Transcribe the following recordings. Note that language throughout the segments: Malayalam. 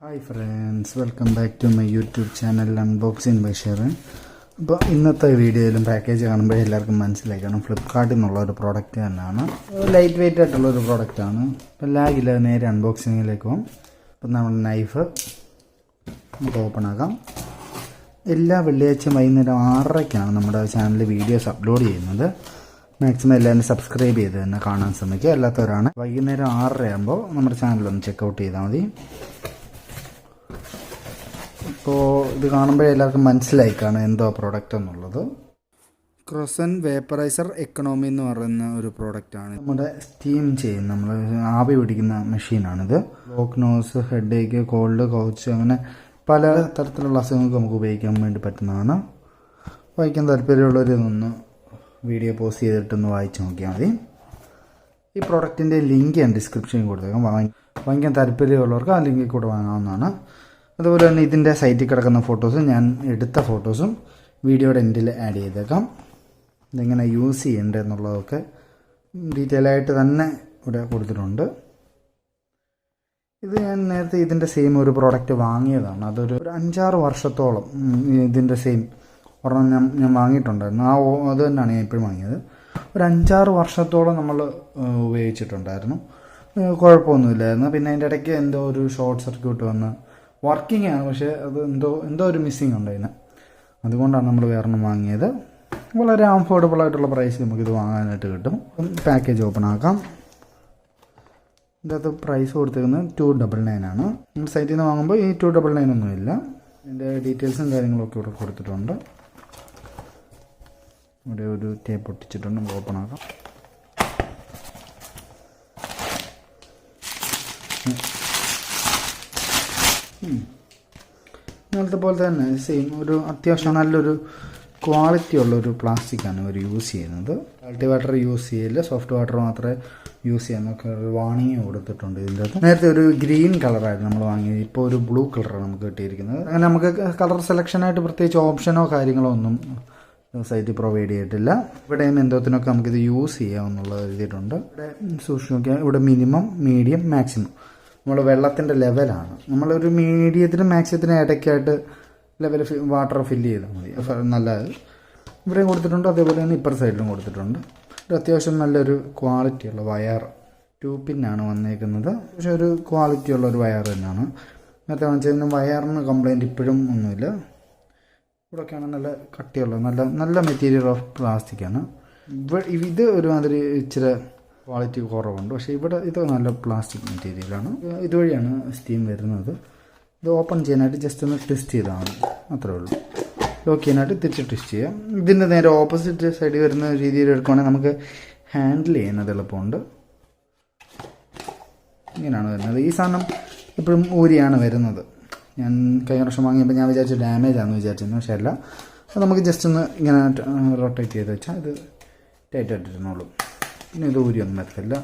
Hi friends, welcome back to my YouTube channel unboxing by Sherin. അപ്പോൾ ഇന്നത്തെ വീഡിയോയിലും പാക്കേജ് കാണുമ്പോൾ എല്ലാവർക്കും മനസ്സിലാക്കണം ഫ്ലിപ്കാർട്ടിൽ നിന്നുള്ള ഒരു പ്രോഡക്റ്റ് തന്നെയാണ്. ലൈറ്റ് വെയിറ്റ് ആയിട്ടുള്ളൊരു പ്രോഡക്റ്റാണ്. ഇപ്പോൾ ലാഗില്ല, നേരെ അൺബോക്സിങ്ങിലേക്ക് പോകും. അപ്പം നമ്മൾ നൈഫ് നമുക്ക് ഓപ്പൺ ആക്കാം. എല്ലാ വെള്ളിയാഴ്ചയും വൈകുന്നേരം 6:30ക്കാണ് നമ്മുടെ ചാനലിൽ വീഡിയോസ് അപ്ലോഡ് ചെയ്യുന്നത്. മാക്സിമം എല്ലാവരും സബ്സ്ക്രൈബ് ചെയ്ത് തന്നെ കാണാൻ ശ്രമിക്കുക. അല്ലാത്തവരാണ് വൈകുന്നേരം 6:30 ആകുമ്പോൾ നമ്മുടെ ചാനലൊന്ന് ചെക്കൗട്ട് ചെയ്താൽ മതി. ഇപ്പോൾ ഇത് കാണുമ്പോൾ എല്ലാവർക്കും മനസ്സിലായിക്കാണ് എന്തോ പ്രോഡക്റ്റ് എന്നുള്ളത്. ക്രോസൻ വേപ്പറൈസർ എക്കണോമി എന്ന് പറയുന്ന ഒരു പ്രോഡക്റ്റാണ്. നമ്മുടെ സ്റ്റീം ചെയ്യുന്ന, നമ്മൾ ആവി പിടിക്കുന്ന മെഷീനാണിത്. ബ്ലോക്ക് നോസ്, ഹെഡ് ഏക്ക്, കോൾഡ്, കൗച്ച്, അങ്ങനെ പല തരത്തിലുള്ള അസുഖങ്ങൾക്ക് നമുക്ക് ഉപയോഗിക്കാൻ വേണ്ടി പറ്റുന്നതാണ്. വായിക്കാൻ താല്പര്യമുള്ളവരൊന്ന് വീഡിയോ പോസ്റ്റ് ചെയ്തിട്ടൊന്ന് വായിച്ച് നോക്കിയാൽ മതി. ഈ പ്രോഡക്റ്റിൻ്റെ ലിങ്ക് ഞാൻ ഡിസ്ക്രിപ്ഷനിൽ കൊടുത്തേക്കാം. വാങ്ങിക്കാൻ താല്പര്യമുള്ളവർക്ക് ആ ലിങ്കിൽ കൂടെ വാങ്ങാവുന്നതാണ്. അതുപോലെ തന്നെ ഇതിൻ്റെ സൈറ്റിൽ കിടക്കുന്ന ഫോട്ടോസും ഞാൻ എടുത്ത ഫോട്ടോസും വീഡിയോയുടെ എൻഡിൽ ആഡ് ചെയ്തേക്കാം. ഇതെങ്ങനെ യൂസ് ചെയ്യേണ്ടത് എന്നുള്ളതൊക്കെ ഡീറ്റെയിൽ ആയിട്ട് തന്നെ ഇവിടെ കൊടുത്തിട്ടുണ്ട്. ഇത് ഞാൻ നേരത്തെ ഇതിൻ്റെ സെയിം ഒരു പ്രോഡക്റ്റ് വാങ്ങിയതാണ്. അതൊരു 5-6 വർഷത്തോളം ഇതിൻ്റെ സെയിം ഒരെണ്ണം ഞാൻ വാങ്ങിയിട്ടുണ്ടായിരുന്നു. അത് തന്നെയാണ് ഞാൻ ഇപ്പോഴും വാങ്ങിയത്. ഒരു 5-6 വർഷത്തോളം നമ്മൾ ഉപയോഗിച്ചിട്ടുണ്ടായിരുന്നു. കുഴപ്പമൊന്നുമില്ലായിരുന്നു. പിന്നെ അതിൻ്റെ ഇടയ്ക്ക് എന്തോ ഒരു ഷോർട്ട് സർക്യൂട്ട് വന്ന് വർക്കിംഗ് ആണ്, പക്ഷേ അത് എന്തോ ഒരു മിസ്സിങ് ഉണ്ട് അതിന്. അതുകൊണ്ടാണ് നമ്മൾ വേറൊന്നും വാങ്ങിയത്. വളരെ അഫോർഡബിൾ ആയിട്ടുള്ള പ്രൈസ് നമുക്കിത് വാങ്ങാനായിട്ട് കിട്ടും. പാക്കേജ് ഓപ്പൺ ആക്കാം. ഇതിൻ്റെ അകത്ത് പ്രൈസ് കൊടുത്തിരിക്കുന്നത് 299 ആണ്. നമ്മുടെ സൈറ്റിൽ നിന്ന് വാങ്ങുമ്പോൾ ഈ 299 ഒന്നുമില്ല. ഇതിൻ്റെ ഡീറ്റെയിൽസും കാര്യങ്ങളൊക്കെ ഇവിടെ കൊടുത്തിട്ടുണ്ട്. ഇവിടെ ഒരു ടേപ്പ് ഒട്ടിച്ചിട്ടുണ്ട്. നമുക്ക് ഓപ്പൺ ആക്കാം. നേരത്തെ പോലെ തന്നെ സെയിം ഒരു അത്യാവശ്യം നല്ലൊരു ക്വാളിറ്റി ഉള്ളൊരു പ്ലാസ്റ്റിക്കാണ് ഇവർ യൂസ് ചെയ്യുന്നത്. സാൾട്ടി വാട്ടർ യൂസ് ചെയ്യില്ല, സോഫ്റ്റ് വാട്ടർ മാത്രമേ യൂസ് ചെയ്യാനൊക്കെ ഒരു വാണിംഗ് കൊടുത്തിട്ടുണ്ട് ഇതിൻ്റെ അകത്ത്. നേരത്തെ ഒരു ഗ്രീൻ കളറായിരുന്നു നമ്മൾ വാങ്ങിയത്. ഇപ്പോൾ ഒരു ബ്ലൂ കളറാണ് നമുക്ക് കിട്ടിയിരിക്കുന്നത്. അങ്ങനെ നമുക്ക് കളർ സെലക്ഷനായിട്ട് പ്രത്യേകിച്ച് ഓപ്ഷനോ കാര്യങ്ങളോ ഒന്നും സൈറ്റ് പ്രൊവൈഡ് ചെയ്തിട്ടില്ല. ഇവിടെയും എന്തോത്തിനൊക്കെ നമുക്കിത് യൂസ് ചെയ്യാമെന്നുള്ളത് എഴുതിയിട്ടുണ്ട്. ഇവിടെ സൂക്ഷിച്ച് നോക്കിയാൽ ഇവിടെ മിനിമം, മീഡിയം, മാക്സിമം നമ്മൾ വെള്ളത്തിൻ്റെ ലെവലാണ്. നമ്മളൊരു മീഡിയത്തിനും മാക്സിമത്തിനും ഇടയ്ക്കായിട്ട് ലെവൽ വാട്ടർ ഫില്ല് ചെയ്താൽ മതി, നല്ലത്. ഇവിടെയും കൊടുത്തിട്ടുണ്ട്, അതേപോലെ തന്നെ ഇപ്പർ സൈഡിലും കൊടുത്തിട്ടുണ്ട്. ഒരു അത്യാവശ്യം നല്ലൊരു ക്വാളിറ്റിയുള്ള വയർ 2 പിന്നാണ് വന്നേക്കുന്നത്. പക്ഷേ ഒരു ക്വാളിറ്റിയുള്ള ഒരു വയർ തന്നെയാണ്. നേരത്തെ വാങ്ങിച്ചതിന് വയറിന് കംപ്ലയിൻറ്റ് ഇപ്പോഴും ഒന്നുമില്ല. ഇവിടെയൊക്കെയാണ് നല്ല കട്ടിയുള്ള നല്ല മെറ്റീരിയൽ ഓഫ് പ്ലാസ്റ്റിക്കാണ്. ഇത് ഒരുമാതിരി ഇച്ചിരി ക്വാളിറ്റി കുറവുണ്ട്. പക്ഷേ ഇവിടെ ഇത് നല്ല പ്ലാസ്റ്റിക് മെറ്റീരിയലാണ്. ഇതുവഴിയാണ് സ്റ്റീം വരുന്നത്. ഇത് ഓപ്പൺ ചെയ്യാനായിട്ട് ജസ്റ്റ് ഒന്ന് ട്വിസ്റ്റ് ചെയ്താൽ മതി, അത്രേ ഉള്ളൂ. ലോക്ക് ചെയ്യാനായിട്ട് തിരിച്ച് ട്വിസ്റ്റ് ചെയ്യാം. ഇതിൻ്റെ നേരെ ഓപ്പോസിറ്റ് സൈഡിൽ വരുന്ന രീതിയിൽ എടുക്കുകയാണെങ്കിൽ നമുക്ക് ഹാൻഡിൽ ചെയ്യുന്നത് എളുപ്പമുണ്ട്. ഇങ്ങനെയാണ് വരുന്നത്. ഈ സാധനം എപ്പോഴും ഊരിയാണ് വരുന്നത്. ഞാൻ കഴിഞ്ഞ വർഷം വാങ്ങിയപ്പോൾ ഞാൻ വിചാരിച്ചു ഡാമേജ് ആണെന്ന് വിചാരിച്ചിരുന്നു. പക്ഷേ അല്ല, അത് നമുക്ക് ജസ്റ്റ് ഒന്ന് ഇങ്ങനെ റൊട്ടേറ്റ് ചെയ്ത് വെച്ചാൽ ഇത് ടൈറ്റ് ആയിട്ടിരുന്നുള്ളൂ. പിന്നെ ഇത് ഊരിയൊന്നും വരത്തില്ല.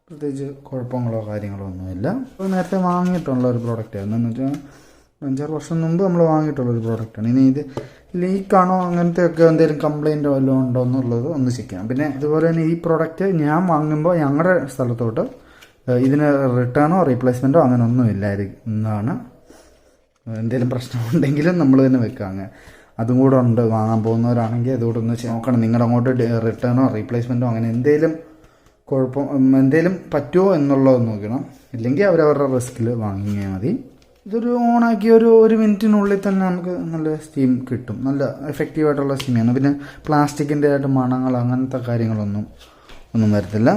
പ്രത്യേകിച്ച് കുഴപ്പങ്ങളോ കാര്യങ്ങളോ ഒന്നുമില്ല. അപ്പോൾ നേരത്തെ വാങ്ങിയിട്ടുള്ള ഒരു പ്രോഡക്റ്റായിരുന്നു. എന്ന് വെച്ചാൽ 5-6 വർഷം മുമ്പ് നമ്മൾ വാങ്ങിയിട്ടുള്ളൊരു പ്രോഡക്റ്റാണ്. ഇനി ഇത് ലീക്കാണോ അങ്ങനത്തെ ഒക്കെ എന്തെങ്കിലും കംപ്ലയിൻറ്റോ വല്ലതും ഉണ്ടോ എന്നുള്ളത് ഒന്ന് ചെക്ക് ചെയ്യാം. പിന്നെ അതുപോലെ തന്നെ ഈ പ്രോഡക്റ്റ് ഞാൻ വാങ്ങുമ്പോൾ ഞങ്ങളുടെ സ്ഥലത്തോട്ട് ഇതിന് റിട്ടേണോ റീപ്ലേസ്മെൻറ്റോ അങ്ങനെ ഒന്നും ഇല്ലായിരുന്നാണ്. എന്തെങ്കിലും പ്രശ്നമുണ്ടെങ്കിലും നമ്മൾ തന്നെ വെക്കുക. അങ്ങനെ അതും കൂടെ ഉണ്ട്. വാങ്ങാൻ പോകുന്നവരാണെങ്കിൽ അതുകൂടെ ഒന്ന് നോക്കണം. നിങ്ങളുടെ അങ്ങോട്ട് റിട്ടേണോ റീപ്ലേസ്മെൻറ്റോ അങ്ങനെ എന്തെങ്കിലും എന്തെങ്കിലും പറ്റുമോ എന്നുള്ളത് നോക്കണം. ഇല്ലെങ്കിൽ അവരവരുടെ റിസ്കിൽ വാങ്ങിയാൽ മതി. ഇതൊരു ഓണാക്കി ഒരു മിനിറ്റിനുള്ളിൽ തന്നെ നമുക്ക് നല്ല സ്റ്റീം കിട്ടും. നല്ല എഫക്റ്റീവായിട്ടുള്ള സ്റ്റീമാണ്. പിന്നെ പ്ലാസ്റ്റിക്കിൻ്റെ ആയിട്ട് മണങ്ങൾ അങ്ങനത്തെ കാര്യങ്ങളൊന്നും വരത്തില്ല.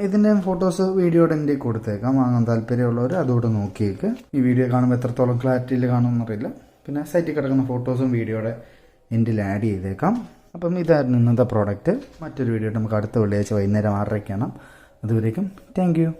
ഇതിൻ്റെ ഫോട്ടോസ് വീഡിയോയുടെ എൻ്റെ കൊടുത്തേക്കാം. വാങ്ങാൻ താല്പര്യമുള്ളവർ അതുകൂടെ നോക്കിയേക്ക്. ഈ വീഡിയോ കാണുമ്പോൾ എത്രത്തോളം ക്ലാരിറ്റിയിൽ കാണുമെന്നറിയില്ല. പിന്നെ സൈറ്റിൽ കിടക്കുന്ന ഫോട്ടോസും വീഡിയോയുടെ എൻഡിൽ ആഡ് ചെയ്തേക്കാം. അപ്പം ഇതായിരുന്നു ഇന്നത്തെ പ്രോഡക്റ്റ്. മറ്റൊരു വീഡിയോ നമുക്ക് അടുത്ത വെള്ളിയാഴ്ച വൈകുന്നേരം 6:30 കാണാം. അതുവരേക്കും താങ്ക് യു.